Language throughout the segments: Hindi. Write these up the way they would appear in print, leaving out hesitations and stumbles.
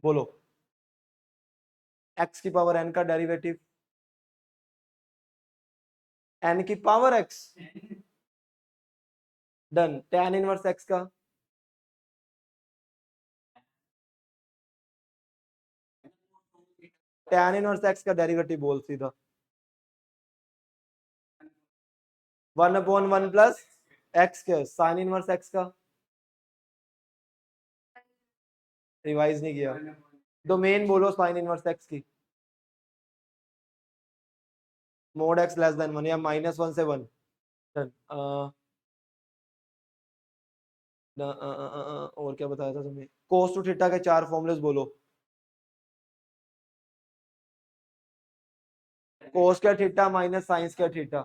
बोलो x की पावर n का डेरिवेटिव, n की power x, done. tan inverse x का, tan इनवर्स x का डेरिवेटिव बोल सीधा, 1/1 प्लस x के साइन इनवर्स x का, रिवाइज नहीं किया। डोमेन बोलो साइन इनवर्स x की, मोड x लेस देन 1 या -1 से 1, डन। और क्या बताया था तुमने, कोस टू थीटा के 4 फॉर्मूलेस बोलो। कोस का थीटा माइनस साइंस का थीटा,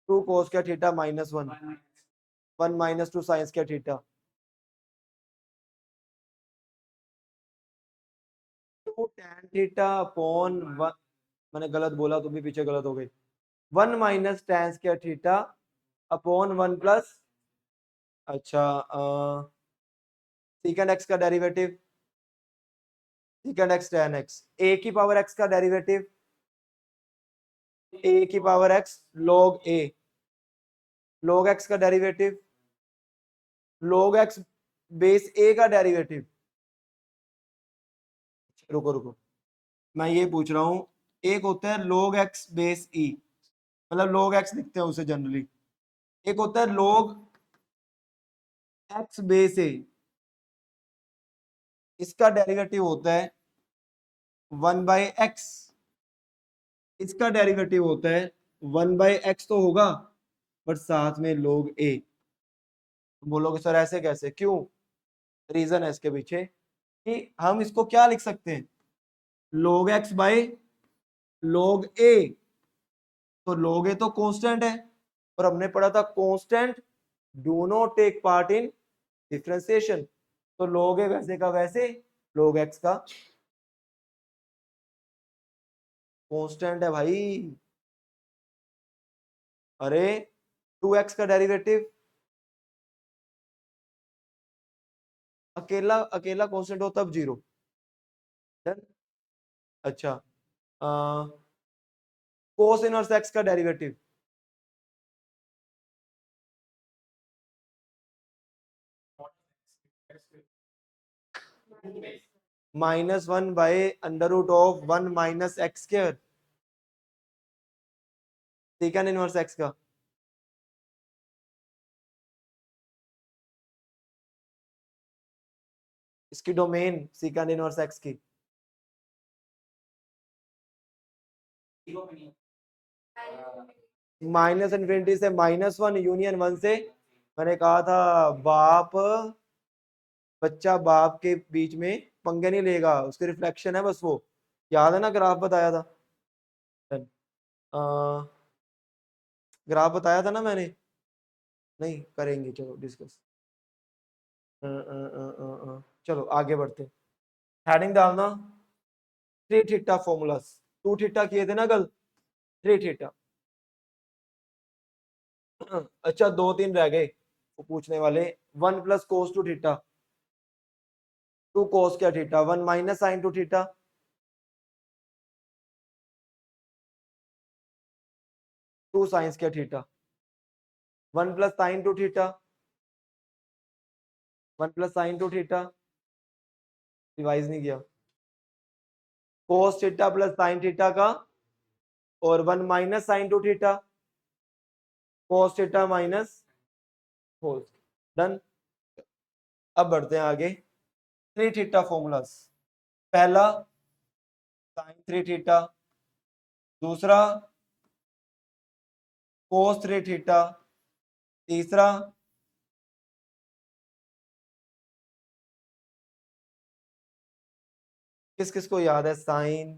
2 कोस का थीटा -1, 1 -2 साइंस का थीटा, 2 tan थीटा अपॉन 1, मैंने गलत बोला तो भी पीछे गलत हो गई, 1 minus tan square theta upon 1 plus, अच्छा सीकेंड x का derivative, सीकेंड x tan x, a की पावर x का डेरिवेटिव, a की power x log a, log x का derivative, log x base a का डेरिवेटिव। रुको रुको, मैं ये पूछ रहा हूं, एक होता है log x बेस e, मतलब log x लिखते हैं उसे जनरली, एक होता है log x बेस a, इसका डेरिवेटिव होता है 1/x, इसका डेरिवेटिव होता है 1/x तो होगा, पर साथ में log a। बोलोगे सर ऐसे कैसे, क्यों, रीजन है इसके पीछे कि हम इसको क्या लिख सकते हैं, log x by log a, तो log a तो कांस्टेंट है, और हमने पढ़ा था constant do not take part in differentiation, तो log a वैसे का वैसे, log x का कांस्टेंट है भाई। अरे 2x का डेरिवेटिव अकेला अकेला कांस्टेंट हो तब 0, अच्छा कोस इनवर्स x का derivative, -1 by √1 minus x square, second inverse x का, इसकी डोमेन सेकंड इनवर्स x की, -∞ से -1 यूनियन 1 से, मैंने कहा था बाप बच्चा बाप के बीच में पंगे नहीं लेगा, उसके रिफ्लेक्शन है बस वो, याद है ना ग्राफ बताया था, ग्राफ बताया था ना मैंने, नहीं करेंगे चलो डिस्कस, चलो आगे बढ़ते, हेडिंग डालना 3 थीटा फॉर्मूलास, 2 थीटा किए थे ना कल, 3 थीटा, अच्छा 2-3 रह गए वो पूछने वाले, 1 plus cos two theta, 2 cos क्या theta, 1 minus sine two theta, 2 sines क्या theta, 1 plus sine two theta, 1 plus sine two theta, revise नहीं किया, cos theta plus sine theta का, और 1 minus sine two theta, cos theta minus whole, done. अब बढ़ते हैं आगे, 3 थीटा फॉर्मूलास, पहला साइन 3 थीटा, दूसरा कोस 3 थीटा, तीसरा किस किस को याद है साइन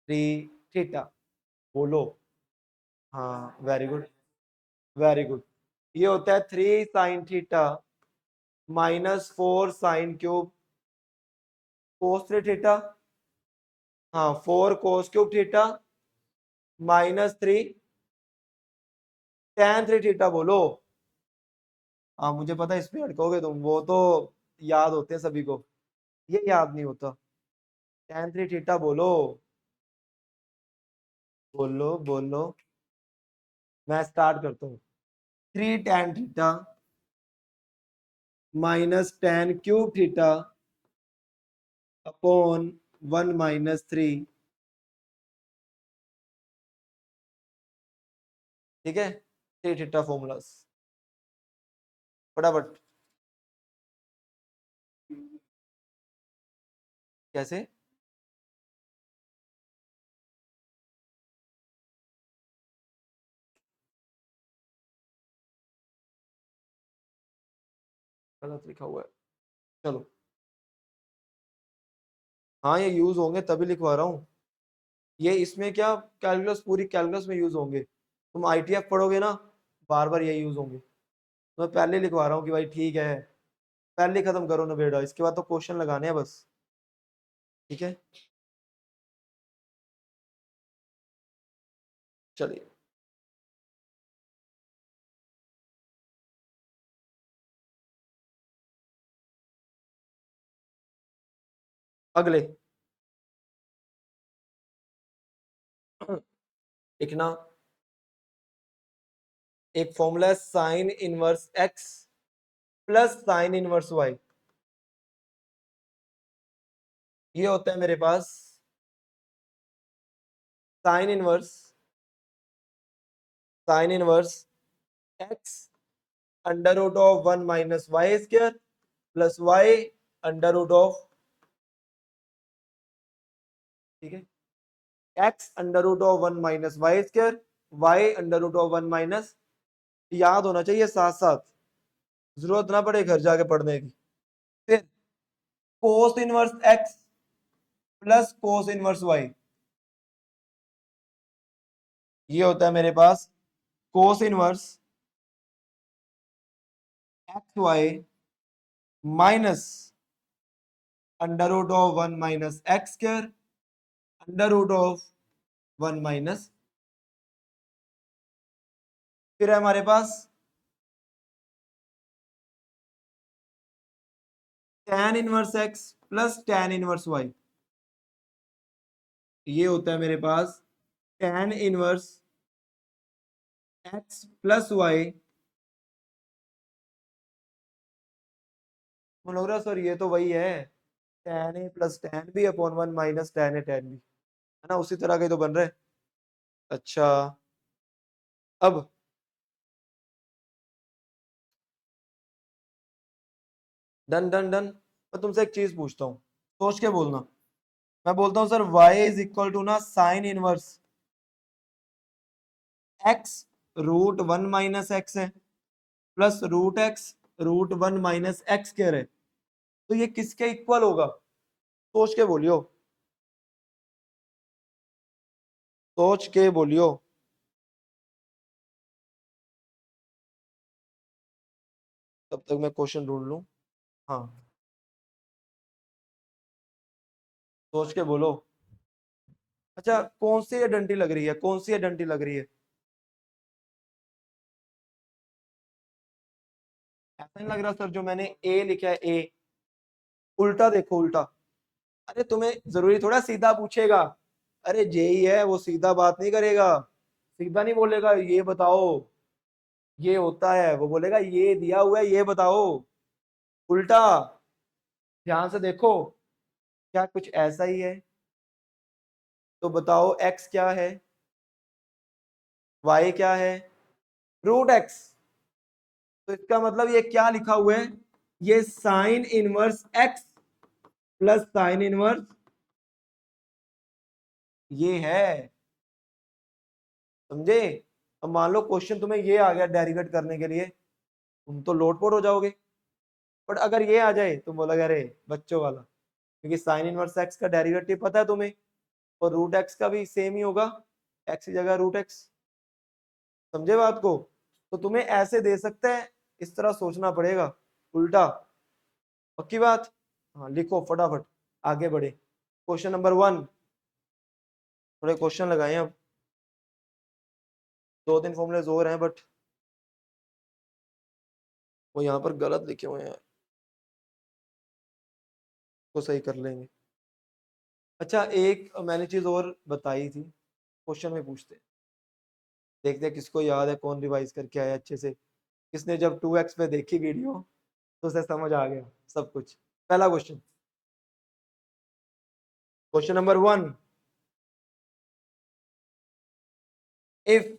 3 थीटा, बोलो, हाँ वेरी गुड, वेरी गुड, ये होता है 3 साइन थीटा -4 साइन क्यूब कोस 3 थीटा, हाँ 4 cos cube theta -3 tan 3 theta, बोलो, हाँ मुझे पता है इस पे अटकोगे तुम, वो तो याद होते हैं सभी को, ये याद नहीं होता, tan 3 थीटा बोलो, बोलो बोलो। मैं स्टार्ट करता हूँ। 3 tan theta minus tan cube theta upon 1 minus 3। ठीक है, 3 थीटा फॉर्मूलास फटाफट। कैसे? गलत लिखा हुआ है, चलो। हाँ ये यूज होंगे तभी लिखवा रहा हूँ। ये इसमें क्या, कैलकुलस, पूरी कैलकुलस में यूज होंगे। तुम आईटीएफ पढ़ोगे ना, बार बार ये यूज होंगे। तो मैं पहले लिखवा रहा हूँ कि भाई ठीक है, पहले खत्म करो ना बेटा, इसके बाद तो क्वेश्चन लगाने हैं बस। ठीक है, चलिए अगले। एक ना, एक फॉर्मूला है sine inverse X plus sine inverse Y. ये होता है मेरे पास sine inverse X under root of 1 minus Y square plus Y under root of, ठीक है, X under root of 1 minus Y square, Y under root of 1 minus, याद होना चाहिए साथ साथ, जरूरत ना पड़े घर जाके पढ़ने की। फिर cos inverse X plus cos inverse Y, ये होता है मेरे पास cos inverse X Y minus under root of 1 minus x square under root of 1 minus, फिर है हमारे पास tan inverse X plus tan inverse Y, ये होता है मेरे पास tan inverse X plus Y. मुझे लग रहा है सर ये तो वही है, tan A plus tan B upon 1 minus tan A tan B, है ना, उसी तरह के तो बन रहे हैं। अच्छा, अब डन डन डन। मैं तुमसे एक चीज पूछता हूँ, सोच के बोलना। मैं बोलता हूँ sir y is equal to ना sine inverse x root 1 minus X है plus root X root 1 minus X कह रहे, तो ये किसके इक्वल होगा? सोच के बोलियो, सोच के बोलियो। तब तक मैं क्वेश्चन ढूंढ लूं। हाँ, सोच के बोलो। अच्छा, कौन सी आइडेंटिटी लग रही है, कौन सी आइडेंटिटी लग रही है? ऐसा नहीं लग रहा सर, जो मैंने ए लिखा है ए, उल्टा देखो उल्टा। अरे तुम्हें जरूरी थोड़ा सीधा पूछेगा, अरे जेई है वो सीधा बात नहीं करेगा, सीधा नहीं बोलेगा ये बताओ ये होता है, वो बोलेगा ये दिया हुआ है ये बताओ, उल्टा। ध्यान से देखो, क्या कुछ ऐसा ही है? तो बताओ एक्स क्या है, वाई क्या है, रूट एक्स। तो इसका मतलब ये क्या लिखा हुआ है, ये sign inverse X plus sine inverse ये है, समझे? अब मान लो क्वेश्चन तुम्हें ये आ गया डेरिवेट करने के लिए, तुम तो लोटपोट हो जाओगे। बट अगर ये आ जाए तुम बोलोगे अरे बच्चों वाला, क्योंकि साइन इनवर्स एक्स का डेरिवेटिव पता है तुम्हें, और रूट एक्स का भी सेम ही होगा, एक्स की जगह रूट एक्स। समझे बात को? तो तुम्हें ऐसे दे सकते हैं, इस तरह सोचना पड़ेगा, उल्टा। पक्की बात? हाँ लिखो फटाफट, आगे बढ़े। क्वेश्चन नंबर 1, थोड़े क्वेश्चन लगाए अब, 2-3 फॉर्मूले और हैं बट वो यहाँ पर गलत लिखे हुए हैं, को सही कर लेंगे। अच्छा, एक मैंने चीज और बताई थी, क्वेश्चन में पूछते हैं, देखते हैं किसको याद है, कौन रिवाइज करके आया अच्छे से, किसने जब 2x पे देखी वीडियो तो उसे समझ आ गया सब कुछ। पहला question, question number 1, if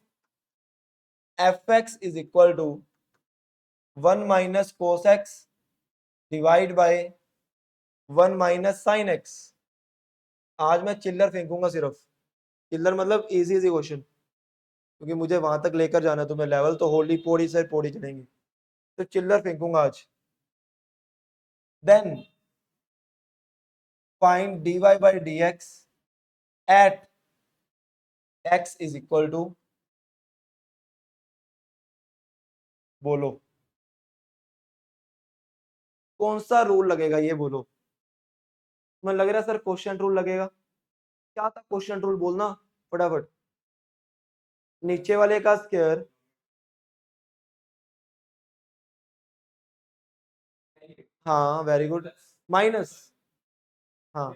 fx is equal to 1 minus cos x divide by 1 minus sine x. आज मैं चिल्लर फेंकूंगा सिर्फ, चिल्लर मतलब इजी इजी क्वेश्चन, क्योंकि मुझे वहां तक लेकर जाना है तुम्हें, लेवल तो होली पौड़ी से पौड़ी चलेंगे, तो चिल्लर फेंकूंगा आज। Then find dy by dx at x is equal to, बोलो कौन सा रूल लगेगा, ये बोलो। मैं लग रहा है सर क्वेश्चन रूल लगेगा, क्या था क्वेश्चन रूल, बोलना फटाफट। नीचे वाले का स्क्वायर, हाँ वेरी गुड, माइनस, हाँ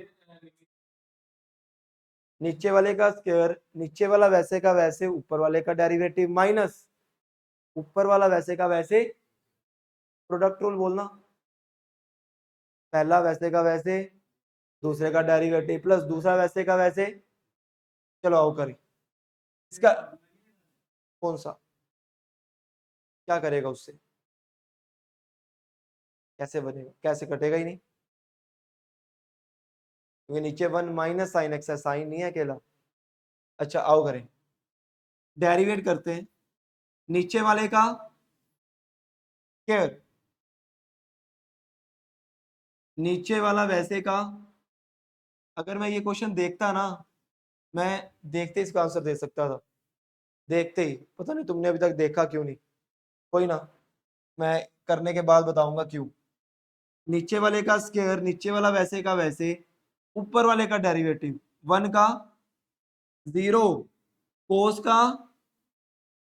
नीचे वाले का स्क्वायर, नीचे वाला वैसे का वैसे, ऊपर वाले का डेरिवेटिव माइनस ऊपर वाला वैसे का वैसे, प्रोडक्ट रूल बोलना, पहला वैसे का वैसे, दूसरे का डेरिवेटिव प्लस दूसरा वैसे का वैसे। चलो आओ करें इसका, कौन सा, क्या करेगा उससे, कैसे बनेगा, कैसे कटेगा ही नहीं, क्योंकि नीचे 1 माइनस साइन एक्स है, साइन नहीं है अकेला। अच्छा आओ करें, डेरिवेट करते हैं नीचे वाले का स्क्वायर, नीचे वाला वैसे का। अगर मैं ये क्वेश्चन देखता ना, मैं देखते ही इसका आंसर दे सकता था, देखते ही, पता नहीं तुमने अभी तक देखा क्यों नहीं, कोई ना, मैं करने के बाद बताऊंगा क्यों। नीचे वाले का स्क्वायर, नीचे वाला वैसे का वैसे, ऊपर वाले का डेरिवेटिव, 1 का 0, कोस का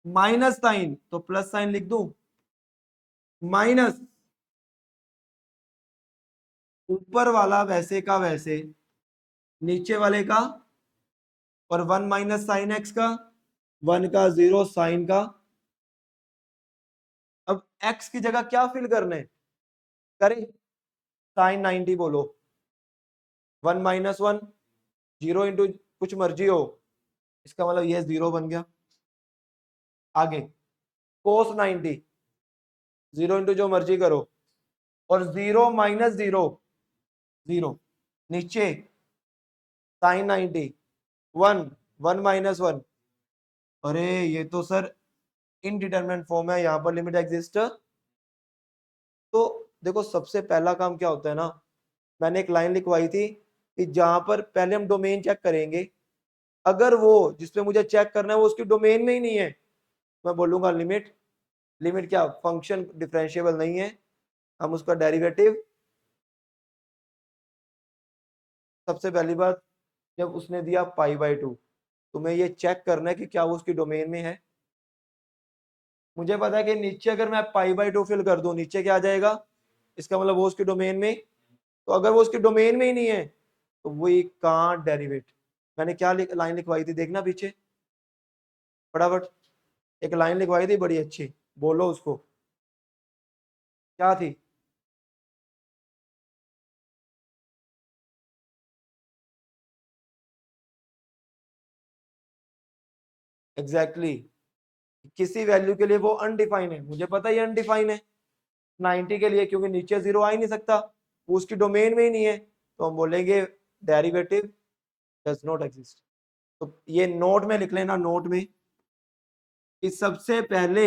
माइनस साइन तो प्लस साइन लिख दूं, माइनस ऊपर वाला वैसे का वैसे, नीचे वाले का, और 1 माइनस साइन एक्स का, 1 का 0 साइन का। अब x की जगह क्या फिल करने, करें साइन 90, बोलो 1 माइनस 1, 0 इंटू कुछ मर्जी हो, इसका मतलब ये 0 बन गया। आगे कोस 90, 0 इंटू जो मर्जी करो, और 0 माइनस 0, 0, नीचे साइन 90, 1, 1 माइनस 1। अरे ये तो सर इनडिटरमिनेट फॉर्म है, यहाँ पर लिमिट एग्जिस्ट। तो देखो सबसे पहला काम क्या होता है ना, मैंने एक लाइन लिखवाई थी कि जहां पर पहले हम डोमेन चेक करेंगे, अगर वो जिसपे मुझे चेक करना है वो उसकी डोमेन में ही नहीं है, मैं बोलूंगा लिमिट, लिमिट क्या, फंक्शन डिफरेंशिएबल नहीं है, हम उसका डेरिवेटिव। सबसे पहली बात, जब उसने दिया π/2, तुम्हें ये चेक करना है कि क्या वो उसकी डोमेन में है। मुझे पता है कि नीचे अगर मैं π/2 फिल कर दूं, नीचे क्या आ जाएगा, इसका मतलब वो उसकी डोमेन में, तो अगर वो उसकी डोमेन में ही नहीं है तो वो कांट डेरिवेट। मैंने क्या लाइन लिखवाई थी, देखना पीछे फटाफट, एक लाइन लिखवाई थी बड़ी अच्छी, बोलो उसको, क्या थी। Exactly exactly. किसी वैल्यू के लिए वो अनडिफाइन है, मुझे पता ही अनडिफाइन है 90 के लिए, क्योंकि नीचे 0 आ ही नहीं सकता, वो उसकी डोमेन में ही नहीं है, तो हम बोलेंगे डेरिवेटिव डज नॉट एग्जिस्ट। तो ये नोट में लिख लेना, नोट में कि सबसे पहले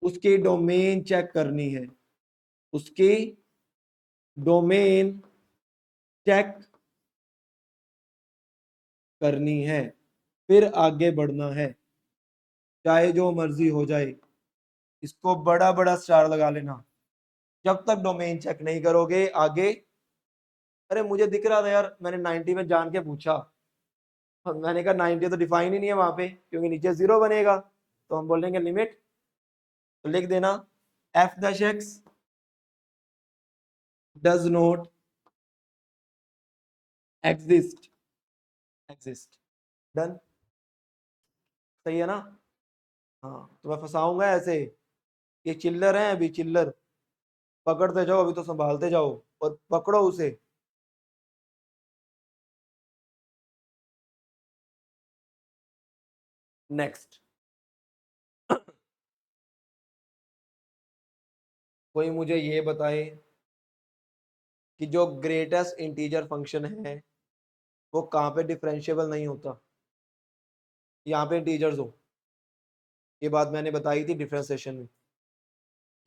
उसकी डोमेन चेक करनी है, उसकी डोमेन चेक करनी है, फिर आगे बढ़ना है, चाहे जो मर्जी हो जाए। इसको बड़ा बड़ा स्टार लगा लेना, जब तक डोमेन चेक नहीं करोगे आगे। अरे मुझे दिख रहा था यार, मैंने 90 में जान के पूछा, मैंने कहा 90 तो डिफाइन ही नहीं है वहां पे, क्योंकि नीचे 0 बनेगा, तो हम बोलेंगे लिमिट, तो लिख देना f dash x does not exist. Done, सही है ना? हाँ, तो मैं फंसाऊंगा ऐसे, ये चिल्लर है अभी, चिल्लर पकड़ते जाओ, अभी तो संभालते जाओ और पकड़ो उसे। नेक्स्ट, कोई मुझे ये बताए कि जो ग्रेटेस्ट इंटीजर फंक्शन है वो कहाँ पे डिफरेंशिएबल नहीं होता? यहाँ पे इंटीजर्स हो, ये बात मैंने बताई थी डिफरेंशिएशन में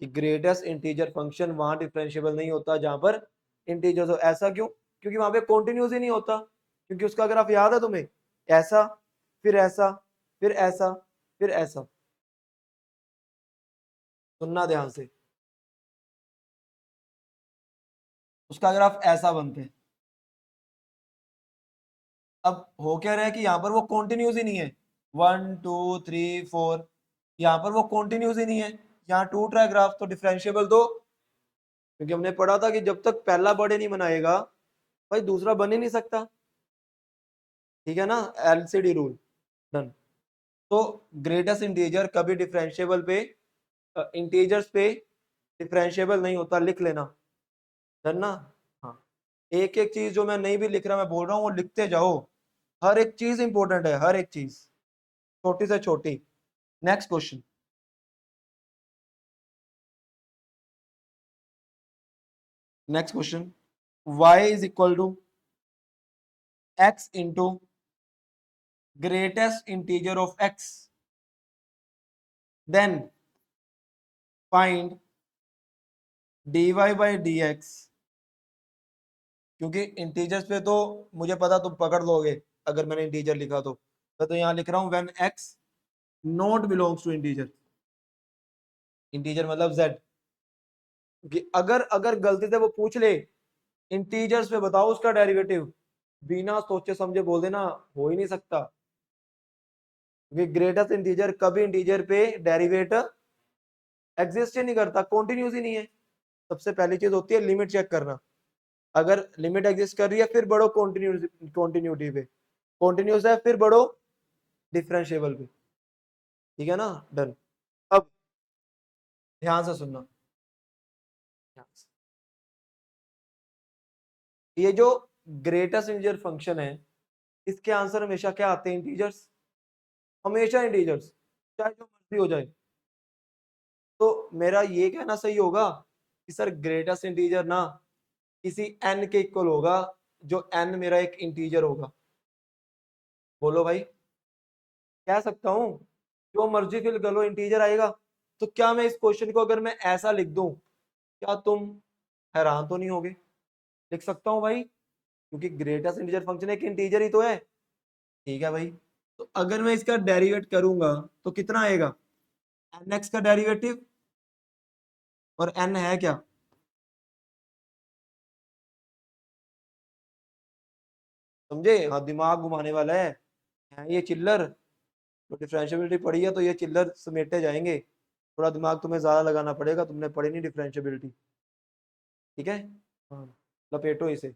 कि ग्रेटेस्ट इंटीजर फंक्शन वहां डिफरेंशिएबल नहीं होता जहां पर इंटीजर्स हो। ऐसा क्यों? क्योंकि वहां पे कॉन्टिन्यूस ही नहीं होता। क्योंकि उसका ग्राफ याद है तुम्हें, ऐसा, फिर ऐसा, फिर ऐसा, फिर ऐसा। सुनना ध्यान से, उसका ग्राफ ऐसा बनते हैं। अब हो क्या रहा है कि यहाँ पर वो कॉन्टिन्यूस ही नहीं है, 1 2 3 4, यहाँ पर वो कॉन्टिन्यूस ही नहीं है, यहाँ टूट रहा है ग्राफ, तो डिफरेंशिएबल तो, क्योंकि हमने पढ़ा था कि जब तक पहला बर्थडे नहीं बनाएगा भाई दूसरा बन ही नहीं सकता। ठीक है ना, एलसीडी रूल। डन। तो ग्रेटेस्ट इंटीजर कभी डिफरेंशिएबल पे, इंटीजर्स पे डिफरेंशिएबल नहीं होता, लिख लेना। डन ना? हाँ, एक एक चीज जो मैं नहीं भी लिख रहा, मैं बोल रहा हूँ वो लिखते जाओ। हर एक चीज इंपॉर्टेंट है, हर एक चीज, छोटी से छोटी। Next question, next question, y is equal to x into greatest integer of x, then find dy by D X. क्योंकि इंटीजर्स पे तो मुझे पता तुम पकड़ लोगे, अगर मैंने इंटीजर लिखा तो यहाँ लिख रहा हूं when x not belongs to integer. Integer मतलब z, कि अगर अगर गलती से वो पूछ ले इंटीजर्स पे बताओ उसका डेरिवेटिव, बिना सोचे समझे बोल देना, हो ही नहीं सकता। क्योंकि ग्रेटेस्ट इंटीजर कभी इंटीजर पे डेरिवेट एग्जिस्ट ही नहीं करता, कॉन्टिन्यूस ही नहीं है। सबसे पहली चीज होती है लिमिट चेक करना। अगर लिमिट एग्जिस्ट कर रही है फिर बढ़ो कॉन्टिन्यूटी पे, कॉन्टिन्यूस है फिर बढ़ो डिफरेंशिएबल पे। ठीक है ना? डन। अब ध्यान से सुनना, ध्यान से। ये जो ग्रेटेस्ट इंटीजर फंक्शन है, इसके आंसर हमेशा क्या आते हैं? इंटीजर्स, हमेशा इंटीजर्स, चाहे जो मर्जी हो जाए। तो मेरा ये कहना सही होगा कि सर ग्रेटेस्ट इंटीजर ना किसी n के इक्वल होगा, जो n मेरा एक इंटीजर होगा। बोलो भाई, कह सकता हूं, जो मर्जी फिल कर लो इंटीजर आएगा। तो क्या मैं इस क्वेश्चन को अगर मैं ऐसा लिख दूं, क्या तुम हैरान तो नहीं होगे? लिख सकता हूं भाई, क्योंकि ग्रेटेस्ट इंटीजर फंक्शन एक इंटीजर ही तो है। ठीक है भाई, तो अगर मैं इसका डेरिवेट करूंगा तो कितना आएगा? एन एक्स का डेरिवेटिव, और एन है क्या? समझे? हाँ, दिमाग घुमाने वाला है ये चिल्लर। तो डिफरेंशियबिलिटी पढ़ी है तो ये चिल्लर समेटे जाएंगे। थोड़ा दिमाग तुम्हें ज्यादा लगाना पड़ेगा, तुमने पढ़ी नहीं डिफरेंशियबिलिटी। ठीक है? हाँ, लपेटो इसे।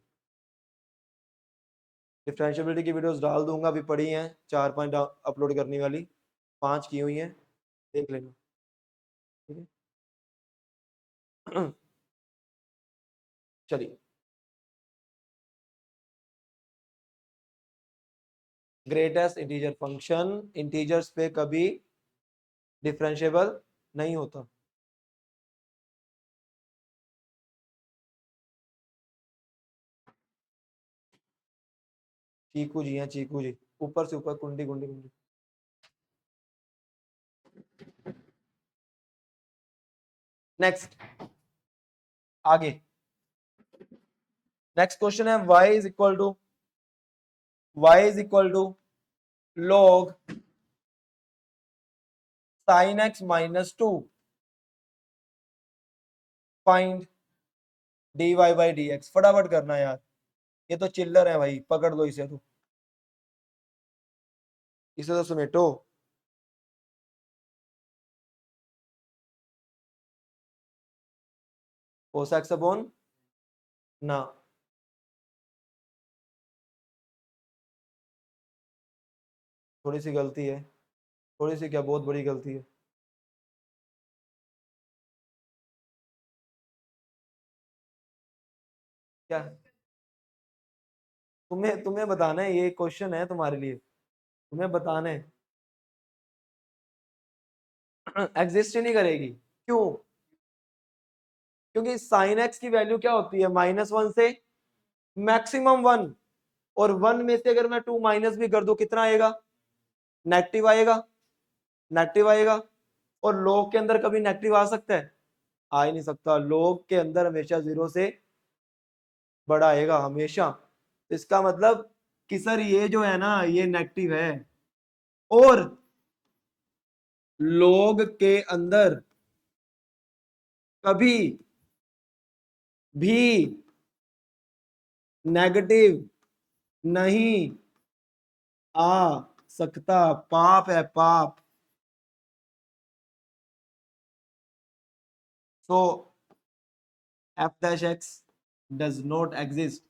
डिफरेंशियबिलिटी की वीडियोस डाल दूंगा, अभी पड़ी हैं 4 5 अपलोड करने वाली, 5 की हुई हैं, देख लेना। ठीक है? चलिए, ग्रेटेस्ट इंटीजर फंक्शन इंटीजर्स पे कभी डिफरेंशिएबल नहीं होता। चीकू जी हैं, चीकू जी, ऊपर से ऊपर कुंडी कुंडी कुंडी। नेक्स्ट, आगे। नेक्स्ट क्वेश्चन है y is equal to log sin x minus 2, find dy by D X. फटाफट करना यार, ये तो चिल्लर है भाई, पकड़ लो इसे तो, इसे तो समेटो। cos x अपॉन ना, थोड़ी सी गलती है, थोड़ी सी क्या, बहुत बड़ी गलती है। क्या, तुम्हें तुम्हें बताना है, ये क्वेश्चन है तुम्हारे लिए, तुम्हें बताना है। एग्जिस्ट ही नहीं करेगी, क्यों? क्योंकि साइन एक्स की वैल्यू क्या होती है, -1 से मैक्सिमम 1, और 1 में से अगर मैं 2 माइनस भी कर दूं कितना आएगा, नेगेटिव आएगा, नेगेटिव आएगा। और लॉग के अंदर कभी नेगेटिव आ सकता है? आ ही नहीं सकता, लॉग के अंदर हमेशा 0 से बड़ा आएगा हमेशा। तो इसका मतलब कि सर ये जो है ना ये नेगेटिव है, और लॉग के अंदर कभी भी नेगेटिव नहीं आ सकता, पाप है पाप। So F dash X does not exist.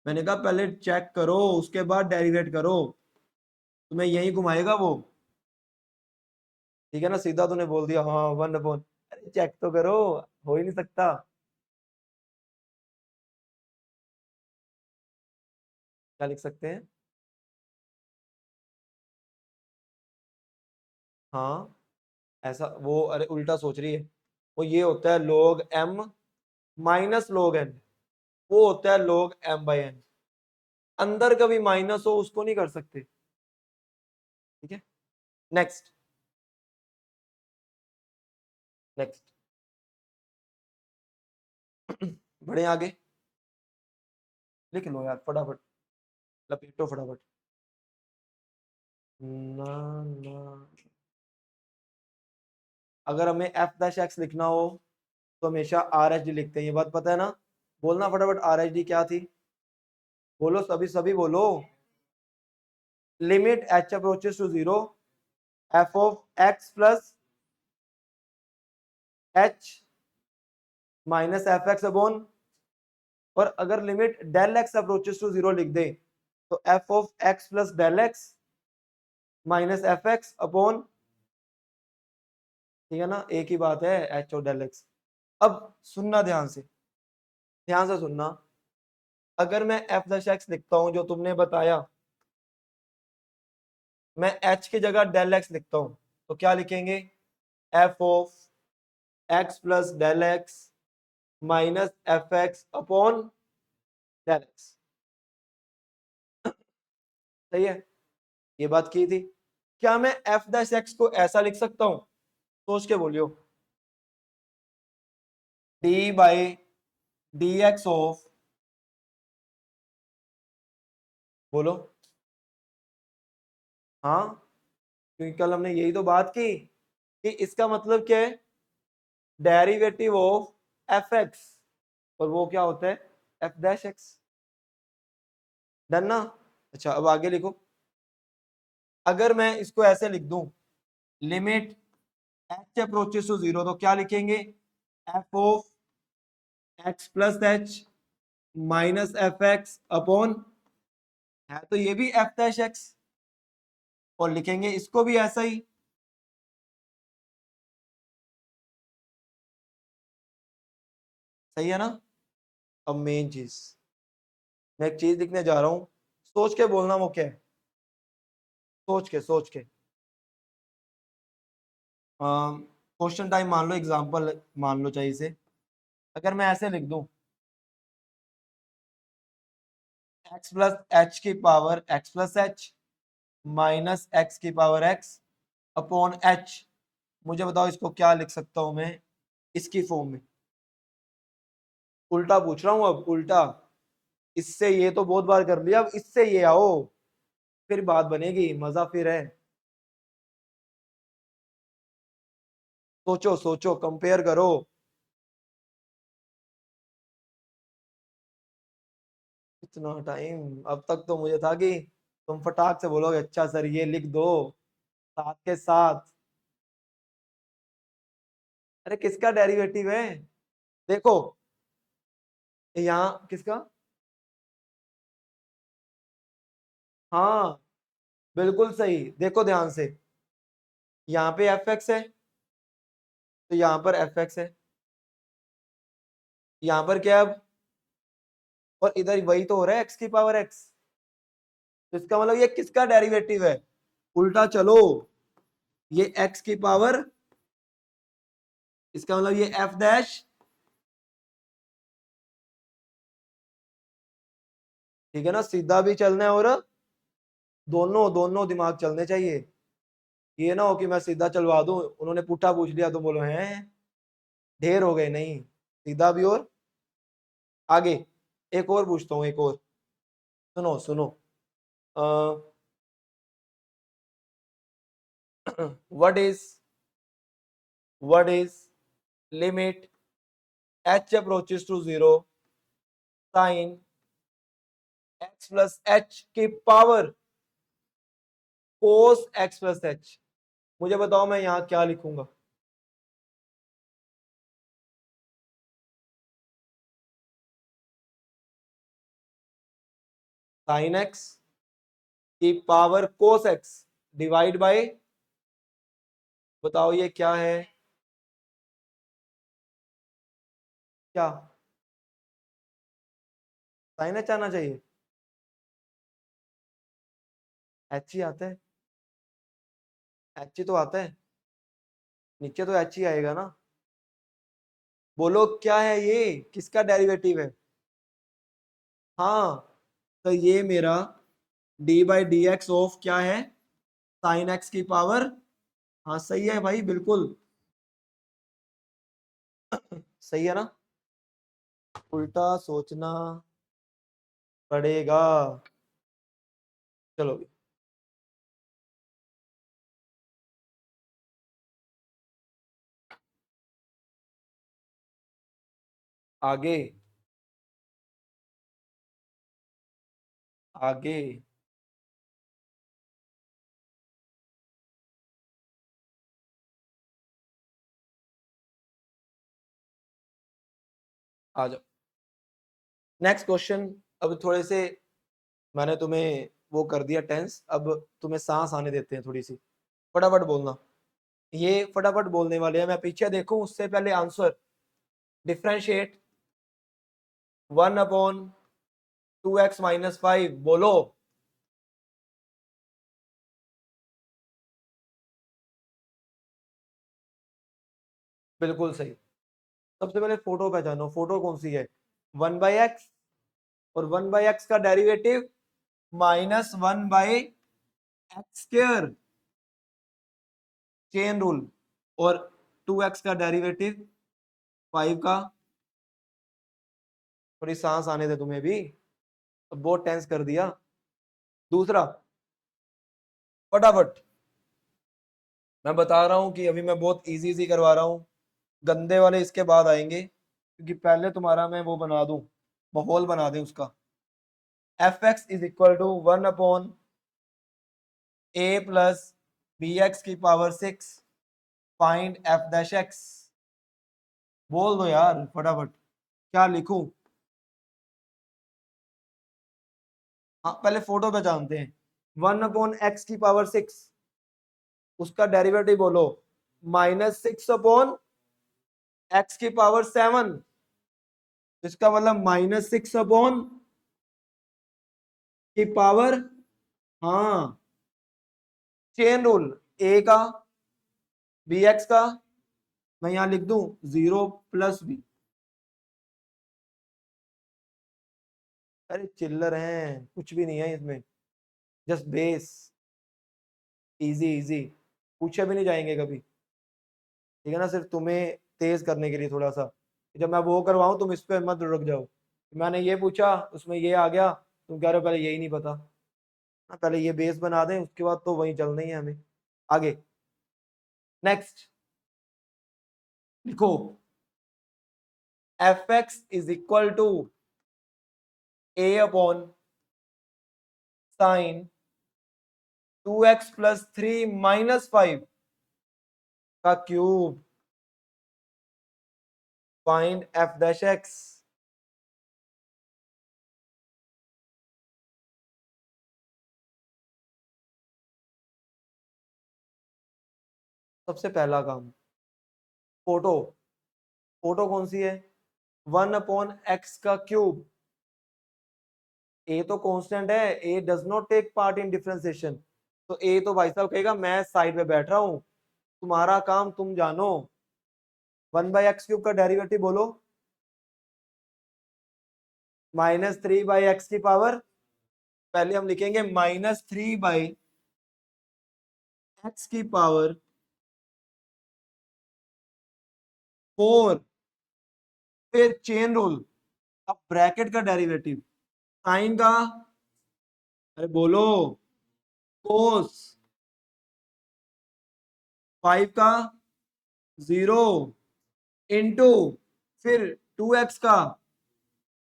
मैंने कहा पहले चेक करो उसके बाद डेरिवेट करो, तुम्हें यही घुमाएगा वो। ठीक है ना, सीधा तूने बोल दिया हाँ 1/, अरे चेक तो करो, हो ही नहीं सकता। क्या लिख सकते हैं? हाँ, ऐसा वो, अरे उल्टा सोच रही है। वो ये होता है log m minus log n, वो होता है log m/n। अंदर कभी माइनस हो उसको नहीं कर सकते। ठीक है, नेक्स्ट, नेक्स्ट। बढ़े आगे, लिख लो यार फटाफट, लपेटो फटाफट। ना ना, अगर हमें एफ डैश एक्स लिखना हो तो हमेशा आर एच डी लिखते हैं, ये बात पता है ना? बोलना फटाफट, आर एच डी क्या थी? बोलो सभी सभी बोलो। Limit H approaches to 0, F of X plus H minus F X upon, और अगर limit del X approaches to 0 लिख दे तो F of X plus del X minus F X upon, ठीक है ना, एक ही बात है एच और डेल एक्स। अब सुनना ध्यान से, ध्यान से सुनना। अगर मैं एफ डैश एक्स लिखता हूं जो तुमने बताया, मैं एच की जगह डेल एक्स लिखता हूं, तो क्या लिखेंगे? F of X plus del X minus F X upon del X. सही है, ये बात की थी। क्या मैं एफ डैश एक्स को ऐसा लिख सकता हूं? सोच के बोलियो, D by D x of, बोलो। हाँ, क्योंकि कल हमने यही तो बात की कि इसका मतलब क्या है, डेरिवेटिव ऑफ एफ एक्स, और वो क्या होता है, एफ डैश एक्स। डन ना? अच्छा अब आगे लिखो। अगर मैं इसको ऐसे लिख दूं, लिमिट एच अप्रोचेस टू 0, तो क्या लिखेंगे? F of X plus H minus F X upon, है तो ये भी एफ डैश एक्स, और लिखेंगे इसको भी ऐसा ही। सही है ना? अब मेन चीज, मैं एक चीज लिखने जा रहा हूं, सोच के बोलना वो क्या है, सोच के सोच के। क्वेश्चन टाइम मान लो, एग्जांपल मान लो चाहिए से। अगर मैं ऐसे लिख दूं, एक्स प्लस एच की power x plus H minus x की पावर एक्स अपॉन एच, मुझे बताओ इसको क्या लिख सकता हूं मैं इसकी फॉर्म में? उल्टा पूछ रहा हूं, अब उल्टा। इससे ये तो बहुत बार कर लिया, अब इससे ये आओ, फिर बात बनेगी, मजा फिर है। सोचो सोचो, कंपेयर करो। इतना टाइम, अब तक तो मुझे था कि तुम फटाक से बोलोगे अच्छा सर ये लिख दो साथ के साथ। अरे किसका डेरिवेटिव है? देखो, यहाँ किसका? हाँ बिल्कुल सही, देखो ध्यान से, यहाँ पे एफ एक्स है तो यहाँ पर एफ एक्स है, यहाँ पर क्या है अब, और इधर वही तो हो रहा है एक्स की पावर एक्स, तो इसका मतलब ये किसका डेरिवेटिव है? उल्टा चलो, ये एक्स की पावर, इसका मतलब ये एफ डैश, ठीक है ना, सीधा भी चलना है और दोनों दोनों दिमाग चलने चाहिए। ये ना हो कि मैं सीधा चलवा दूं, उन्होंने पुट्ठा पूछ लिया तो बोलो हैं ढेर हो गए, नहीं, सीधा भी और आगे। एक और पूछता हूँ, एक और, सुनो सुनो, what is limit h approaches to 0 sine x plus H की power cos x plus H. मुझे बताओ मैं यहाँ क्या लिखूंगा? साइन x की power cos x divide by, बताओ ये क्या है? क्या साइन एच आना चाहिए? एच ही आता है, एच ही तो आता है, नीचे तो एच ही आएगा ना। बोलो क्या है ये, किसका डेरिवेटिव है? हाँ, तो ये मेरा D by D x of क्या है? साइन एक्स की पावर, हाँ सही है भाई बिल्कुल, सही है ना, उल्टा सोचना पड़ेगा। चलो आगे, आगे, आ जाओ नेक्स्ट क्वेश्चन। अब थोड़े से मैंने तुम्हें वो कर दिया टेंस, अब तुम्हें सांस आने देते हैं थोड़ी सी, फटाफट बोलना। ये फटाफट बोलने वाले हैं, मैं पीछे देखूं उससे पहले आंसर। डिफरेंशिएट 1/2x-5, बोलो। बिल्कुल सही। सबसे पहले फोटो पहचानो, फोटो कौन सी है? 1/x, और 1/x का डेरिवेटिव -1/x², चेन रूल, और 2x का डेरिवेटिव 5 का, थोड़ी सांस आने दे तुम्हें भी, अब बहुत टेंस कर दिया। दूसरा, फटाफट, मैं बता रहा हूं कि अभी मैं बहुत इजी इजी करवा रहा हूं, गंदे वाले इसके बाद आएंगे, क्योंकि पहले तुम्हारा मैं वो बना दूं, माहौल बना दें उसका। F X is equal to 1/a plus B X की power 6, find F dash X. बोल दो यार फटाफट, क्या लिखूं? हाँ पहले फोटो पे जानते हैं, 1/x की पावर 6, उसका डेरिवेटिव बोलो, -6/x की पावर 7, इसका मतलब -6 की पावर, हाँ, चेन रूल, ए का, बी एक्स का, मैं यहां लिख दूं 0 + b। अरे चिल्लर हैं, कुछ भी नहीं है इसमें, जस्ट बेस, इजी इजी, पूछे भी नहीं जाएंगे कभी, ठीक है ना, सिर्फ तुम्हें तेज करने के लिए थोड़ा सा, जब मैं वो करवाऊं तुम इस पे मत रुक जाओ, मैंने ये पूछा उसमें ये आ गया, तुम कह रहे हो पहले यही नहीं पता। हाँ, पहले ये बेस बना दें, उसके बाद तो वही चलना ही है हमें आगे। नेक्स्ट लिखो, F X is equal to a/sin 2x + 3 - 5 का cube, find F dash X. सबसे पहला काम, फोटो, फोटो कौन सी है, 1/x का क्यूब। ए तो कांस्टेंट है, A does not take part in differentiation, तो ए तो भाई साहब कहेगा मैं साइड में बैठ रहा हूं, तुम्हारा काम तुम जानो। 1/x³ का डेरिवेटिव बोलो, -3/x की पावर, पहले हम लिखेंगे -3/x की पावर 4, फिर चेन रूल, अब ब्रैकेट का डेरिवेटिव, साइन का, अरे बोलो, कोस 5 का 0 इंटू, फिर 2x का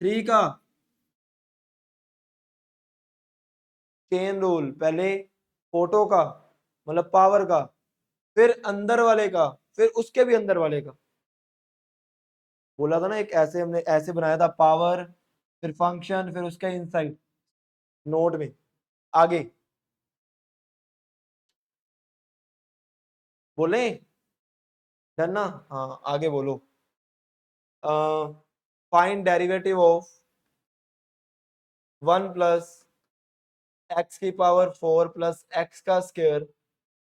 3 का, चेन रूल, पहले फोटो का मतलब पावर का, फिर अंदर वाले का, फिर उसके भी अंदर वाले का। बोला था ना एक ऐसे हमने ऐसे बनाया था, पावर फिर फंक्शन फिर उसका इनसाइड नोट में। आगे बोले, डन ना, हाँ आगे बोलो। फाइंड डेरिवेटिव ऑफ 1 + x की पावर 4 + x का स्क्वायर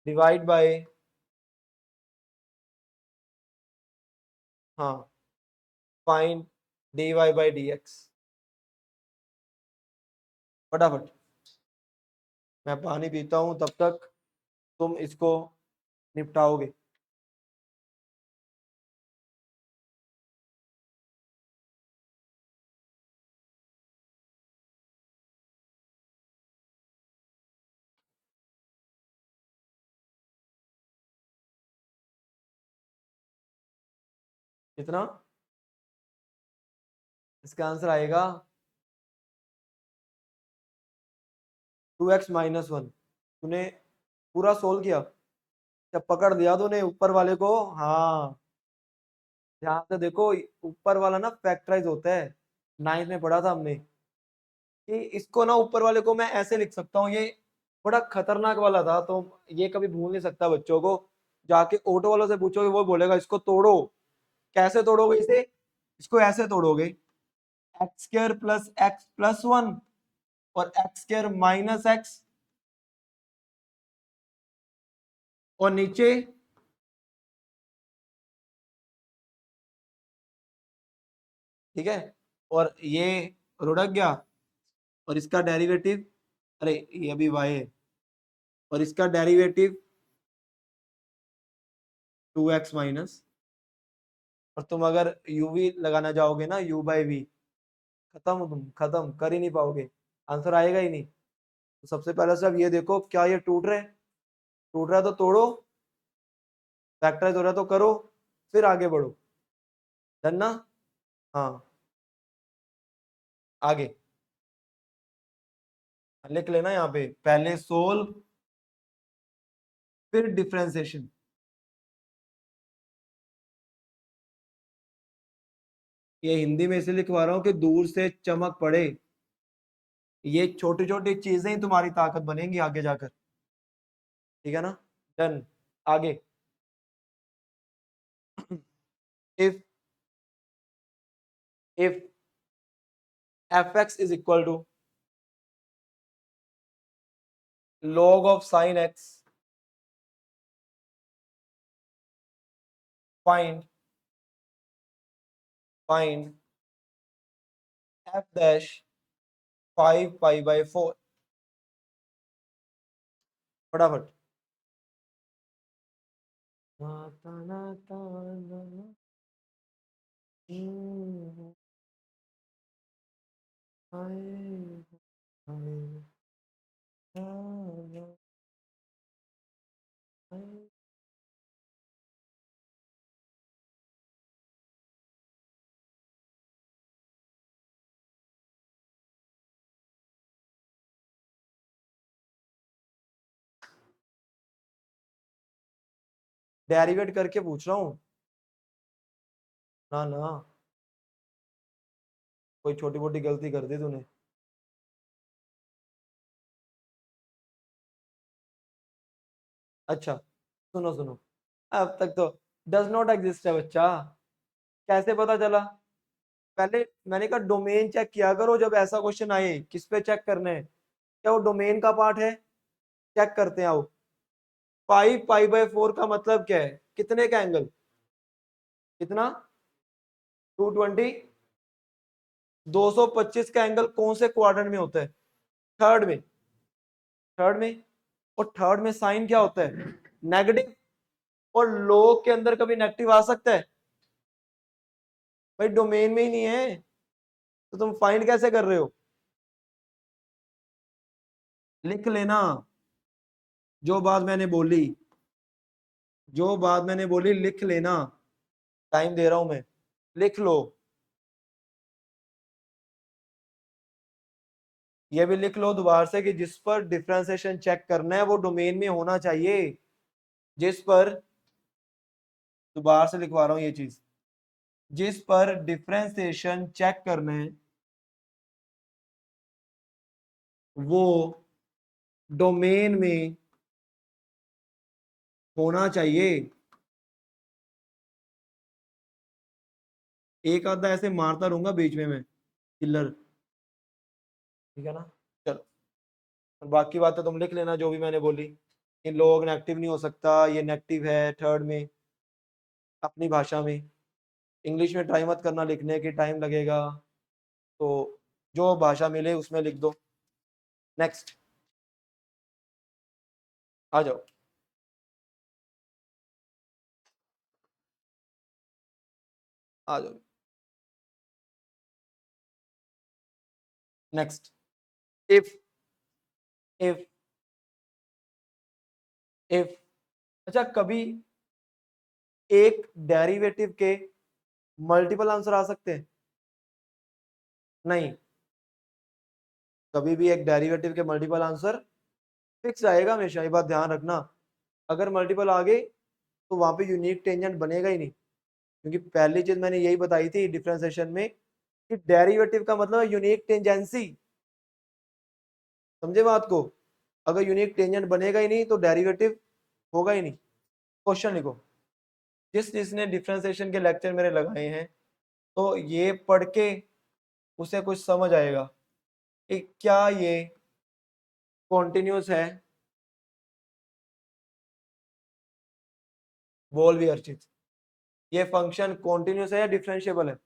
डिवाइड बाय, हाँ फाइंड dy/dx। फटाफट, मैं पानी पीता हूं तब तक तुम इसको निपटाओगे। कितना, इसका आंसर आएगा 2x-1। तूने पूरा सोल्व किया, जब पकड़ दिया तूने ऊपर वाले को, हाँ ध्यान से देखो, ऊपर वाला ना फैक्टराइज होता है, 9th में पढ़ा था हमने कि इसको ना ऊपर वाले को मैं ऐसे लिख सकता हूँ, ये बड़ा खतरनाक वाला था, तो ये कभी भूल नहीं सकता बच्चों को। जाके ऑटो वालों से पूछोगे वो बोलेगा इसको तोड़ो। कैसे तोड़ोगे इसे, इसको ऐसे तोड़ोगे, x² + x+1 और x² - x, और नीचे ठीक है, और ये रुड़क गया, और इसका डेरिवेटिव, अरे ये अभी y है, और इसका डेरिवेटिव 2x-, और तुम अगर uv लगाना जाओगे ना, u/v, खत्म हो, तुम खत्म कर ही नहीं पाओगे, आंसर आएगा ही नहीं। तो सबसे पहले सब ये देखो, क्या ये टूट रहे, टूट रहा है तो तोड़ो, फैक्टराइज हो रहा है तो करो, फिर आगे बढ़ो। डन ना, हाँ आगे लिख लेना, यहाँ पे पहले सोल्व फिर डिफरेंशिएशन। ये हिंदी में इसलिए लिखवा रहा हूँ कि दूर से चमक पड़े, ये छोटी छोटी चीजें ही तुम्हारी ताकत बनेंगी आगे जाकर, ठीक है ना। डन, आगे। If if f(x) = log of sin x, find f dash 5π/4, फटाफट। डेरिवेट करके पूछ रहा हूँ, ना ना, कोई छोटी मोटी गलती कर दी तूने। अच्छा, सुनो सुनो, अब तक तो डज नॉट एग्जिस्ट है बच्चा, कैसे पता चला? पहले मैंने कहा डोमेन चेक किया करो, जब ऐसा क्वेश्चन आए किस पे चेक करने हैं, क्या वो डोमेन का पार्ट है? चेक करते हैं आओ। 5 पाई बाय 4 का मतलब क्या है, कितने का एंगल, कितना? 220। 225 का एंगल कौन से क्वाड्रेंट में होता है? थर्ड में। थर्ड में। और थर्ड में साइन क्या होता है? नेगेटिव। और log के अंदर कभी नेगेटिव आ सकता है? भाई डोमेन में ही नहीं है, तो तुम फाइंड कैसे कर रहे हो? लिख लेना जो बात मैंने बोली, जो बात मैंने बोली लिख लेना, टाइम दे रहा हूं मैं, लिख लो। ये भी लिख लो दोबारा से कि जिस पर डिफरेंशिएशन चेक करना है वो डोमेन में होना चाहिए। जिस पर, दोबारा से लिखवा रहा हूं ये चीज, जिस पर डिफरेंशिएशन चेक करना है वो डोमेन में होना चाहिए। एक आधा ऐसे मारता रहूंगा बीच में मैं, किलर, ठीक है ना? चलो, और बाकी बातें तुम लिख लेना जो भी मैंने बोली। ये लोग नेगेटिव नहीं हो सकता, ये नेगेटिव है थर्ड में, अपनी भाषा में। इंग्लिश में ट्राई मत करना, लिखने के टाइम लगेगा, तो जो भाषा मिले उसमें लिख दो। नेक्स्ट आ जाओ। आ जाओ नेक्स्ट। इफ इफ इफ अच्छा, कभी एक डेरिवेटिव के मल्टीपल आंसर आ सकते हैं? नहीं, कभी भी एक डेरिवेटिव के मल्टीपल आंसर फिक्स आएगा हमेशा, ये बात ध्यान रखना। अगर मल्टीपल आ गए तो वहां पे यूनिक टेंजेंट बनेगा ही नहीं, क्योंकि पहली चीज मैंने यही बताई थी डिफरेंशिएशन में कि डेरिवेटिव का मतलब है यूनिक टेंजेंसी। समझे बात को? अगर यूनिक टेंजेंट बनेगा ही नहीं तो डेरिवेटिव होगा ही नहीं। क्वेश्चन लिखो, जिस जिसने डिफरेंशिएशन के लेक्चर मेरे लगाए हैं तो ये पढ़ के उसे कुछ समझ आएगा कि क्या ये कॉन्टिन्यूस है। बोल भी अर्चित, ये फंक्शन कॉन्टिन्यूस है या डिफरेंशिएबल है?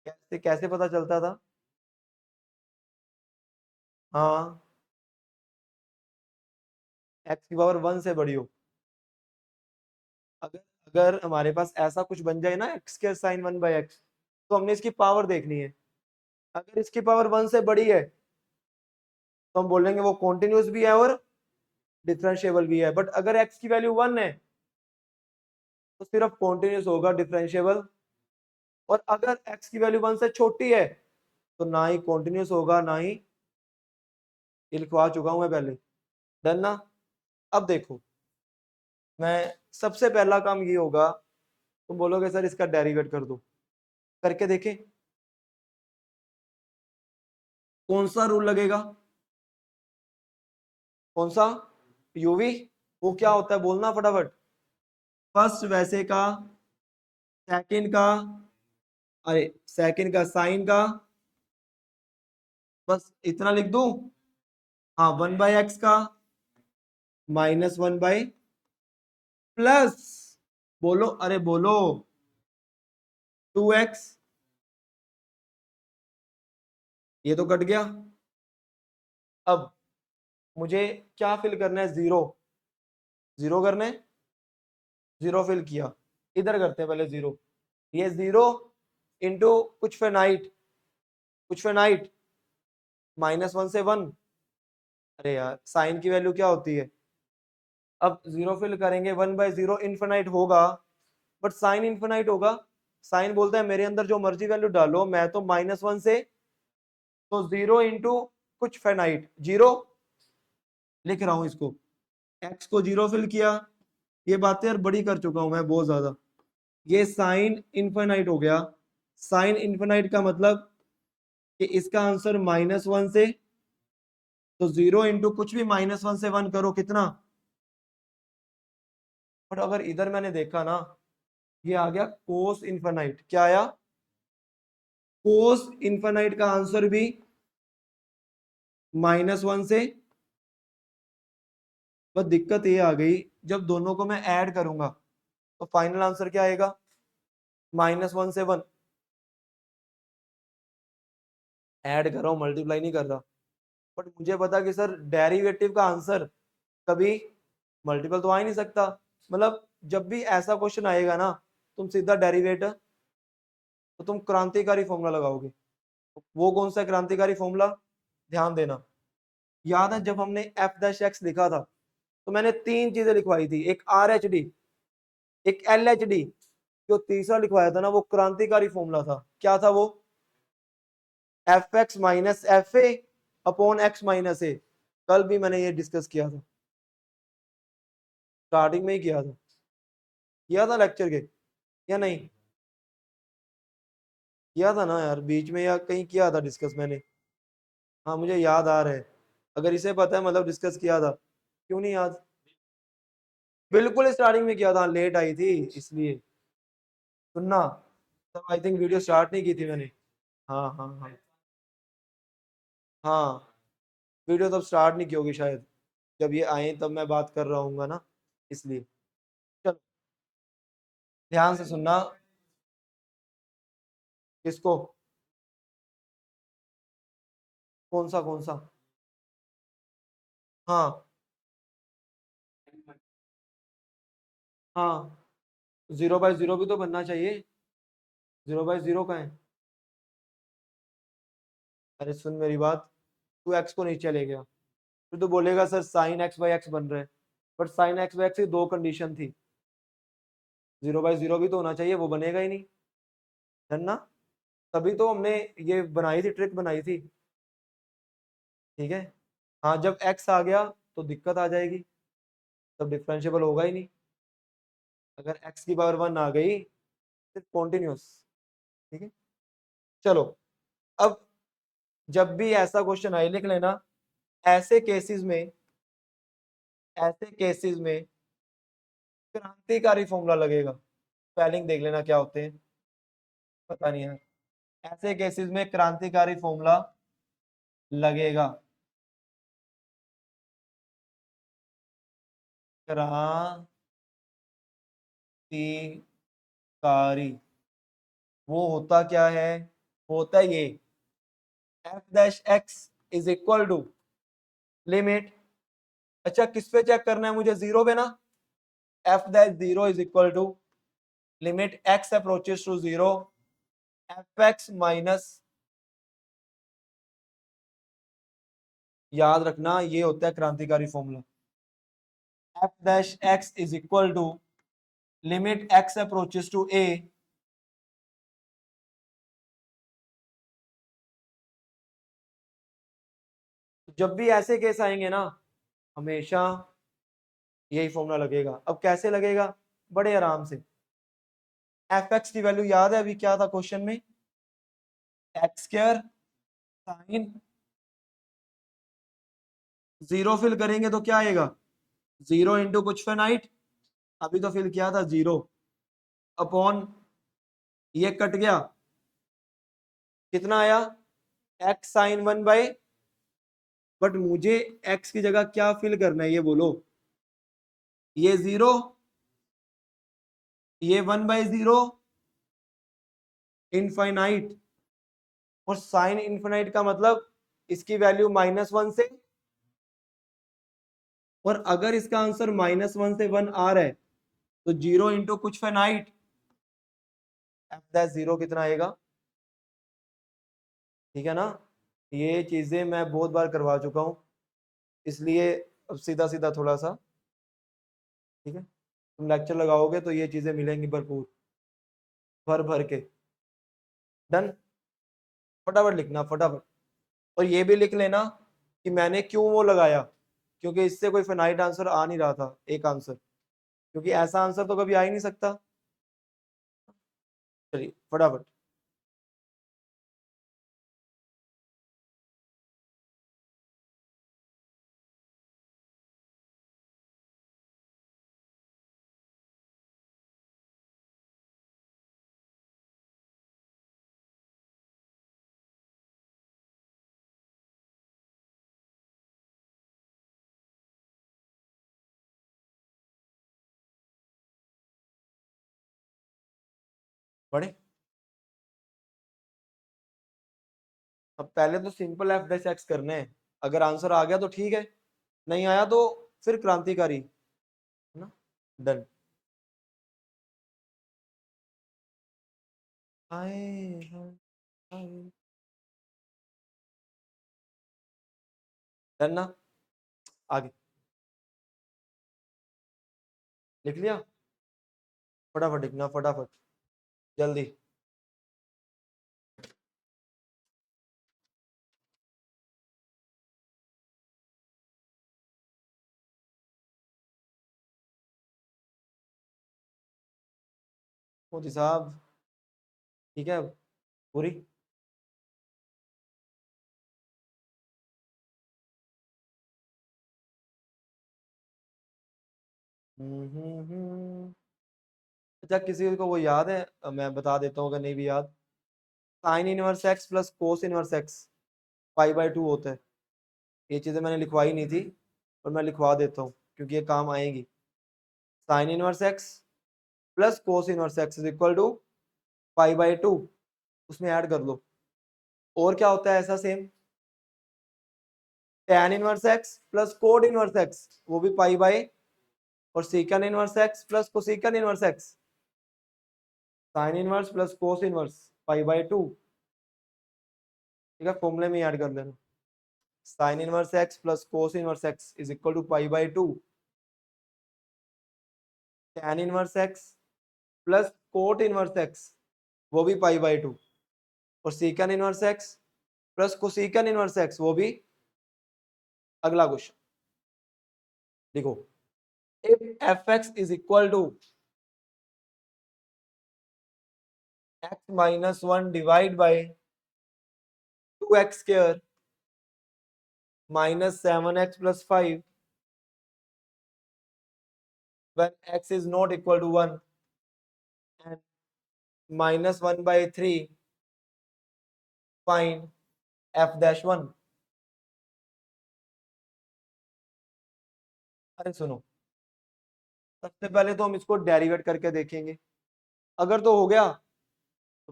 कैसे कैसे पता चलता था? हाँ, एक्स की पावर 1 से बड़ी हो। अगर अगर हमारे पास ऐसा कुछ बन जाए ना, एक्स के साइन 1/x, तो हमने इसकी पावर देखनी है। अगर इसकी पावर 1 से बड़ी है तो हम बोलेंगे वो कॉन्टिन्यूस भी है और डिफरेंशिएबल भी है। बट अगर एक्स की वैल्यू 1 है तो सिर्फ कॉन्टिन्यूस होगा, डिफरेंशिएबल। और अगर एक्स की वैल्यू 1 से छोटी है तो ना ही कॉन्टिन्यूस होगा ना ही, ये लिखवा चुका हूं मैं पहले। डन ना? अब देखो, मैं सबसे पहला काम ये होगा, तुम बोलोगे सर इसका डेरिवेट कर दो, करके देखे कौन सा रूल लगेगा? कौन सा? यूवी। वो क्या होता है बोलना फटाफट। फर्स्ट वैसे का, सेकंड का, अरे सेकंड का साइन का, बस इतना लिख दूं? हाँ, 1/x का -1 प्लस, बोलो अरे बोलो, 2x। ये तो कट गया। अब मुझे क्या फिल करना है? जीरो। जीरो करना है, जीरो फिल किया। इधर करते हैं पहले जीरो। ये जीरो इंटू कुछ फेनाइट, कुछ फेनाइट, -1 से 1। अरे यार साइन की वैल्यू क्या होती है? अब जीरो फिल करेंगे, 1/0 इन्फिनाइट होगा, बट साइन इन्फिनाइट होगा। साइन बोलता है मेरे अंदर जो मर्जी वैल्यू डालो, मैं तो -1 से, तो जीरो इंटू कुछ फेनाइट, जीरो। लिख रहा हूं इसको, एक्स को जीरो फिल किया। ये बातें यार बड़ी कर चुका हूं मैं बहुत ज्यादा। ये साइन इन्फिनाइट हो गया। साइन इन्फिनाइट का मतलब कि इसका आंसर -1 से तो 0 इंटू कुछ भी -1 से 1 करो कितना। बट अगर इधर मैंने देखा ना, ये आ गया कोस इनफाइनाइट। क्या आया? कोस इनफाइनाइट का आंसर भी -1 से। बस दिक्कत ये आ गई, जब दोनों को मैं ऐड करूंगा तो फाइनल आंसर क्या आएगा? -1 से 1। ऐड कर रहा हूं, मल्टीप्लाई नहीं कर रहा। बट मुझे पता कि सर डेरिवेटिव का आंसर कभी मल्टीपल तो आ ही नहीं सकता। मतलब जब भी ऐसा क्वेश्चन आएगा ना, तुम सीधा डेरिवेटिव, तो तुम क्रांतिकारी फॉर्मूला लगाओगे। वो कौन सा क्रांतिकारी फॉर्मूला? ध्यान देना। याद है जब हमने एफ डैश एक्स लिखा था, तो मैंने 3 चीजें लिखवाई थी, एक आर एच डी, एक एल एच डी, जो तीसरा लिखवाया था ना वो क्रांतिकारी फॉर्मूला था। क्या था वो? F X minus F A upon X minus A. कल भी मैंने ये डिस्कस किया था, स्टार्टिंग में ही किया था लेक्चर के, या नहीं किया था ना यार, बीच में या कहीं किया था डिस्कस मैंने। हाँ मुझे याद आ रहा है, अगर इसे पता है मतलब डिस्कस किया था। क्यों नहीं याद? बिल्कुल स्टार्टिंग में किया था, लेट आई थी इसलिए। सुनना, तब आई थिंक वीडियो स्टार्ट नहीं की थी मैंने। हाँ हाँ हाँ हाँ, वीडियो तब स्टार्ट नहीं की होगी शायद, जब ये आए तब मैं बात कर रहा हूँ ना, इसलिए। चलो ध्यान से सुनना। किसको? कौन सा? हाँ हाँ, 0/0 भी तो बनना चाहिए। 0/0 का है। अरे सुन मेरी बात, तू एक्स को नीचे ले गया, फिर तो बोलेगा sir sine x by x बन रहा है। But sine x by x की 2 कंडीशन थी, 0/0 भी तो होना चाहिए, वो बनेगा ही नहीं, है ना। तभी तो हमने ये बनाई थी, ट्रिक बनाई थी। ठीक है। हाँ जब एक्स आ गया तो दिक्कत आ जाएगी, तब डिफरेंशिएबल होगा ही नहीं। अगर एक्स की पावर 1 आ गई फिर कॉन्टिन्यूस। ठीक है। चलो, अब जब भी ऐसा क्वेश्चन आए लिख लेना, ऐसे केसेस में, ऐसे केसेस में क्रांतिकारी फॉर्मूला लगेगा। स्पेलिंग देख लेना क्या होते हैं, पता नहीं है। ऐसे केसेस में क्रांतिकारी फॉर्मूला लगेगा। क्रांतिकारी, वो होता क्या है? होता है ये, F dash X is equal to limit. अच्छा किस पे चेक करना है मुझे? 0 पे ना। F dash 0 is equal to limit X approaches to 0 F X minus, याद रखना ये होता है क्रांतिकारी formula. F dash X is equal to limit X approaches to A, जब भी ऐसे केस आएंगे ना, हमेशा यही फॉर्मूला लगेगा। अब कैसे लगेगा? बड़े आराम से। एफ एक्स की वैल्यू याद है अभी क्या था क्वेश्चन में? एक्स स्क्वायर साइन, 0 फिल करेंगे तो क्या आएगा? 0 इंटू कुछ फाइनाइट, अभी तो फिल किया था 0 अपॉन, ये कट गया, कितना आया? एक्स साइन 1/, बट मुझे एक्स की जगह क्या फिल करना है ये बोलो। ये 0, ये 1/0 इनफाइनाइट, और साइन इनफाइनाइट का मतलब इसकी वैल्यू -1 से। और अगर इसका आंसर -1 से 1 आ रहा है तो 0 इंटू कुछ फाइनाइट, एफ दैट 0 कितना आएगा? ठीक है ना। ये चीजें मैं बहुत बार करवा चुका हूं, इसलिए अब सीधा सीधा थोड़ा सा। ठीक है, तुम लेक्चर लगाओगे तो ये चीजें मिलेंगी भरपूर, भर भर के। डन। फटाफट लिखना फटाफट। और ये भी लिख लेना कि मैंने क्यों वो लगाया, क्योंकि इससे कोई फाइनाइट आंसर आ नहीं रहा था, एक आंसर, क्योंकि ऐसा आंसर तो कभी आ ही नहीं सकता। चलिए फटाफट। पढ़े। अब पहले तो सिंपल एफ डैश एक्स करने हैं, अगर आंसर आ गया तो ठीक है, नहीं आया तो फिर क्रांतिकारी, है ना। डन। आए हाय हाय। डन ना। आगे लिख लिया, फटाफट लिखना, फटाफट, जल्दी। मोदी साहब, ठीक है पूरी। अच्छा किसी को वो याद है, मैं बता देता हूँ अगर नहीं भी याद। Sign inverse X plus cos inverse x pi by 2 होता है। ये चीजें मैंने लिखवाई नहीं थी, और मैं लिखवा देता हूँ क्योंकि ये काम आएंगी। Sine inverse X plus cos inverse X is equal to pi by 2, उसमें ऐड कर लो। और क्या होता है ऐसा same, tan inverse X plus cot inverse X, वो भी पाई बाय, और sec inverse X plus cosec inverse X, sine inverse plus cos inverse pi by 2। ठीक है, फॉर्मूले में ऐड कर लेना। Sine inverse X plus cos inverse X is equal to pi by 2, tan inverse X plus cot inverse X, वो भी पाई बाय 2, और sec inverse X plus cosec inverse X, वो भी। अगला क्वेश्चन देखो, if F X is equal to X minus 1 divide by 2x square minus 7x plus 5 when x is not equal to 1 and minus 1 by 3, find f dash 1। अरे सुनो, सबसे पहले तो हम इसको डेरिवेट करके देखेंगे, अगर तो हो गया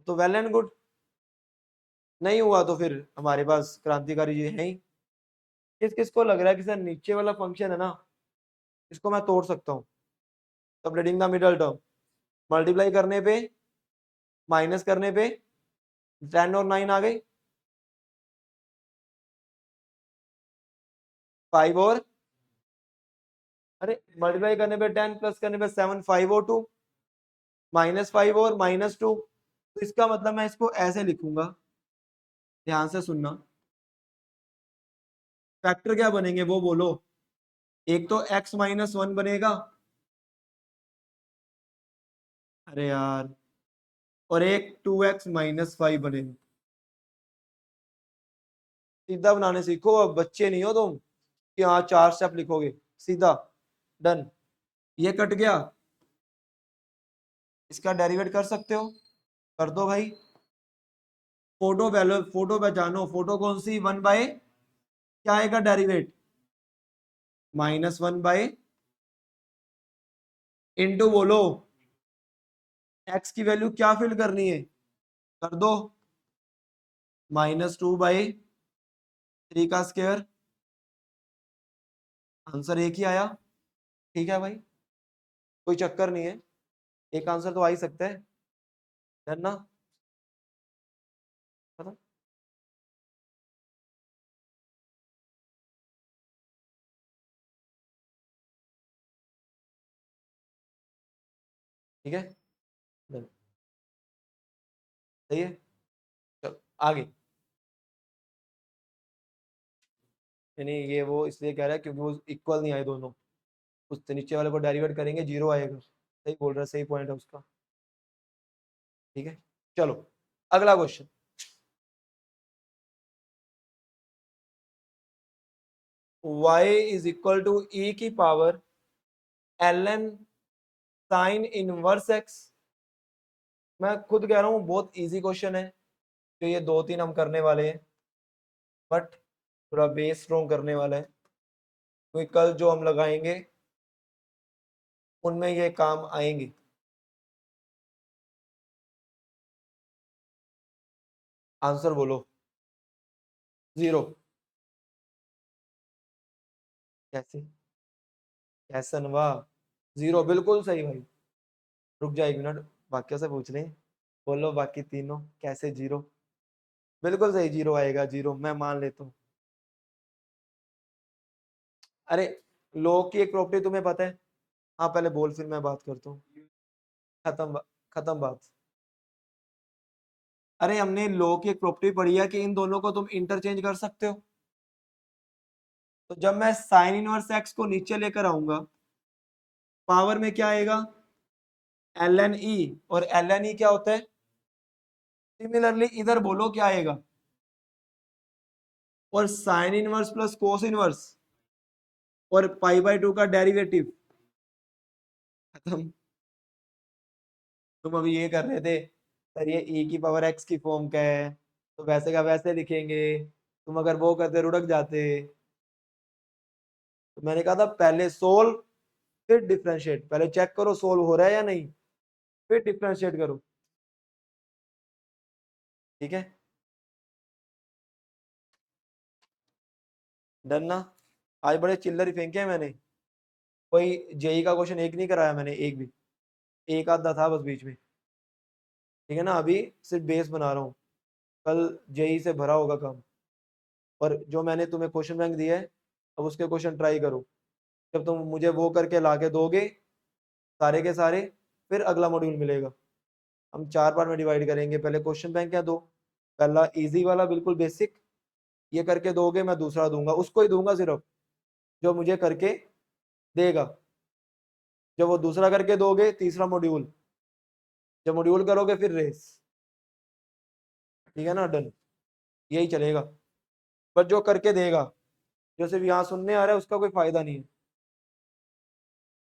तो वेल एंड गुड, नहीं हुआ तो फिर हमारे पास क्रांतिकारी जी है ही। किस किस को लग रहा है कि सर नीचे वाला फंक्शन है ना, इसको मैं तोड़ सकता हूँ, subletting the middle term, multiply करने पे, माइनस करने पे 10 और 9 आ गई, 5 और, अरे मल्टीप्लाई करने पे 10 प्लस करने पे 7, 5 और 2, -5 और -2। तो इसका मतलब मैं इसको ऐसे लिखूंगा, ध्यान से सुनना। फैक्टर क्या बनेंगे वो बोलो। एक तो x-1 बनेगा, अरे यार, और एक 2x-5 बनेगा। सीधा बनाने सीखो, अब बच्चे नहीं हो तुम कि हाँ 4 स्टेप लिखोगे, सीधा। डन। ये कट गया, इसका डेरिवेट कर सकते हो, कर दो भाई। फोटो वैल्यू, फोटो पहचानो, फोटो कौन सी, 1 बाय, क्या आएगा डेरिवेट, -1 बाय, इंटू बोलो, एक्स की वैल्यू क्या फिल करनी है, कर दो, -2/3 का स्क्वायर, आंसर एक ही आया। ठीक है भाई, कोई चक्कर नहीं है, एक आंसर तो आ ही सकता है ना। पता, ठीक है, डन। सही है, चलो आगे। यानी ये वो इसलिए कह रहा है क्योंकि वो इक्वल नहीं आए दोनों, उससे नीचे वाले को डेरिवेट करेंगे 0 आएगा, सही बोल रहा है, सही पॉइंट है उसका। ठीक है, चलो अगला question. y is equal to e की power ln sine inverse x। मैं खुद कह रहा हूँ बहुत इजी क्वेश्चन है, तो ये 2-3 हम करने वाले हैं, बट थोड़ा बेस स्ट्रॉन्ग करने वाला है, क्योंकि कल जो हम लगाएंगे उनमें ये काम आएंगे। आंसर बोलो। 0। कैसे? कैसन वाह। 0 बिल्कुल सही भाई। रुक जा 1 मिनट, बाकियों से पूछ लें। बोलो बाकी तीनों कैसे 0? बिल्कुल सही 0 आएगा, 0 मैं मान लेता हूँ। अरे लॉग की एक प्रॉपर्टी तुम्हें पता है? हाँ पहले बोल फिर मैं बात करता हूँ। खत्म बात। अरे हमने लॉ की एक प्रॉपर्टी पढ़ी है कि इन दोनों को तुम इंटरचेंज कर सकते हो। तो जब मैं साइन इनवर्स एक्स को नीचे लेकर आऊंगा, पावर में क्या आएगा? ln e, और ln e क्या होता है? सिमिलरली इधर बोलो क्या आएगा? और sign inverse plus cos inverse और पाई/2 का डेरिवेटिव। खत्म। तुम अभी ये कर रहे थे सर ये e की पावर x की फॉर्म का है तो वैसे का वैसे लिखेंगे, तुम अगर वो करते रुड़क जाते। तो मैंने कहा था पहले सोल्व फिर डिफरेंशिएट, पहले चेक करो सोल्व हो रहा है या नहीं, फिर डिफरेंशिएट करो। ठीक है, डन ना? आज बड़े चिल्लर ही फेंके हैं मैंने। कोई जेई का क्वेश्चन एक नहीं कराया मैंने, एक भी। एक आधा था बस बीच में। ठीक है ना, अभी सिर्फ बेस बना रहा हूँ, कल जेई से भरा होगा काम। और जो मैंने तुम्हें क्वेश्चन बैंक दिया है, अब उसके क्वेश्चन ट्राई करो। जब तुम मुझे वो करके ला के दोगे सारे के सारे, फिर अगला मॉड्यूल मिलेगा। हम 4 पार्ट में डिवाइड करेंगे। पहले क्वेश्चन बैंक क्या दो, पहला इजी वाला बिल्कुल बेसिक, ये करके दोगे मैं दूसरा दूंगा, उसको ही दूंगा सिर्फ जो मुझे करके देगा। जब वो दूसरा करके दोगे तीसरा मॉड्यूल, जब मॉड्यूल करोगे फिर रेस। ठीक है ना, डन, यही चलेगा। पर जो करके देगा, जो सिर्फ यहाँ सुनने आ रहा है उसका कोई फायदा नहीं है।